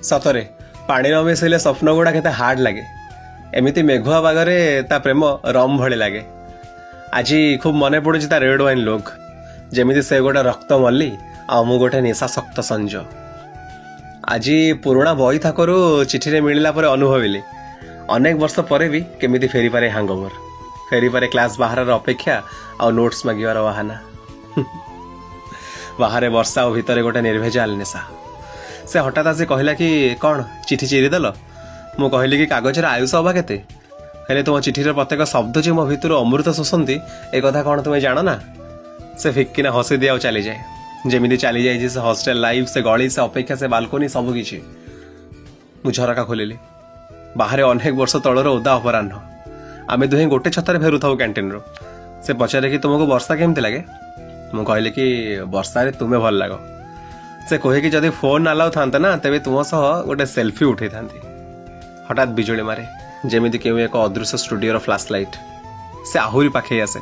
ସତରେ ପାଣି ନ ମିଶିଲେ ସ୍ୱପ୍ନ ଗୁଡ଼ା କେତେ ହାର୍ଡ ଲାଗେ। ଏମିତି ମେଘୁଆ ପାଗରେ ତା ପ୍ରେମ ରମ୍ ଭଳି ଲାଗେ। ଆଜି ଖୁବ୍ ମନେ ପଡ଼ୁଛି ତା ରେଡ୍ ୱାଇନ୍ ଲୁକ୍, ଯେମିତି ସେ ଗୋଟେ ରକ୍ତ ମଲ୍ଲି ଆଉ ମୁଁ ଗୋଟେ ନିଶାସକ୍ତ ସଞ୍ଜ। ଆଜି ପୁରୁଣା ବହି ଥାକରୁ ଚିଠିରେ ମିଳିଲା ପରେ ଅନୁଭବିଲି, ଅନେକ ବର୍ଷ ପରେ ବି କେମିତି ଫେରିପାରେ ହାଙ୍ଗଓଭର, ଫେରିପାରେ କ୍ଲାସ୍ ବାହାରର ଅପେକ୍ଷା ଆଉ ନୋଟ୍ସ ମାଗିବାର ବାହାନା। ବାହାରେ ବର୍ଷା ଆଉ ଭିତରେ ଗୋଟେ ନିର୍ଭେଜାଲ ନିଶା। ସେ ହଠାତ୍ ଆସି କହିଲା କି କ'ଣ ଚିଠି ଚିରିଦେଲ? ମୁଁ କହିଲି କି କାଗଜର ଆୟୁଷ ହବା କେତେ, ହେଲେ ତୁମ ଚିଠିର ପ୍ରତ୍ୟେକ ଶବ୍ଦ ଯେ ମୋ ଭିତରୁ ଅମୃତ ଶୋଷନ୍ତି ଏ କଥା କ'ଣ ତୁମେ ଜାଣ ନା? ସେ ଫିକ୍କିନା ହସି ଦିଏ ଆଉ ଚାଲିଯାଏ, ଯେମିତି ଚାଲିଯାଇଛି ସେ ହଷ୍ଟେଲ ଲାଇଫ୍, ସେ ଗଳି, ସେ ଅପେକ୍ଷା, ସେ ବାଲକୋନି, ସବୁ କିଛି। ମୁଁ ଝରକା ଖୋଲିଲି। ବାହାରେ ଅନେକ ବର୍ଷ ତଳର ଓଦା ଅପରାହ୍ନ। ଆମେ ଦୁହେଁ ଗୋଟେ ଛତାରେ ଫେରୁଥାଉ କ୍ୟାଣ୍ଟିନ୍ରୁ। ସେ ପଚାରେ କି ତୁମକୁ ବର୍ଷା କେମିତି ଲାଗେ? ମୁଁ କହିଲି କି ବର୍ଷାରେ ତୁମେ ଭଲ ଲାଗ। ସେ କହେ କି ଯଦି ଫୋନ୍ ଆଲାଉ ଥାନ୍ତା ନା ତେବେ ତୁମ ସହ ଗୋଟେ ସେଲ୍ଫି ଉଠେଇଥାନ୍ତି। ହଠାତ୍ ବିଜୁଳି ମାରେ, ଯେମିତି କେଉଁ ଏକ ଅଦୃଶ୍ୟ ଷ୍ଟୁଡିଓର ଫ୍ଲାସ୍ ଲାଇଟ୍। ସେ ଆହୁରି ପାଖେଇ ଆସେ,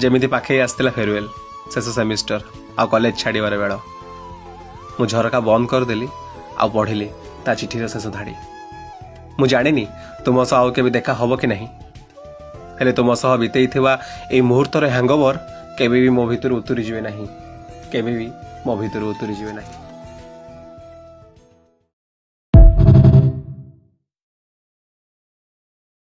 ଯେମିତି ପାଖେଇ ଆସିଥିଲା ଫେରୱେଲ୍, ଶେଷ ସେମିଷ୍ଟର ଆଉ କଲେଜ ଛାଡ଼ିବାର ବେଳ। ମୁଁ ଝରକା ବନ୍ଦ କରିଦେଲି ଆଉ ପଢ଼ିଲି ତା ଚିଠିର ଶେଷ ଧାଡ଼ି। ମୁଁ ଜାଣିନି ତୁମ ସହ ଆଉ କେବେ ଦେଖା ହବ କି ନାହିଁ, ହେଲେ ତୁମ ସହ ବିତେଇଥିବା ଏଇ ମୁହୂର୍ତ୍ତର ହ୍ୟାଙ୍ଗଓଭର କେବେ ବି ମୋ ଭିତରୁ ଉତୁରିଯିବେ ନାହିଁ, କେବେ ବି ମୋ ଭିତରୁ ଉତୁରିଯିବେ ନାହିଁ।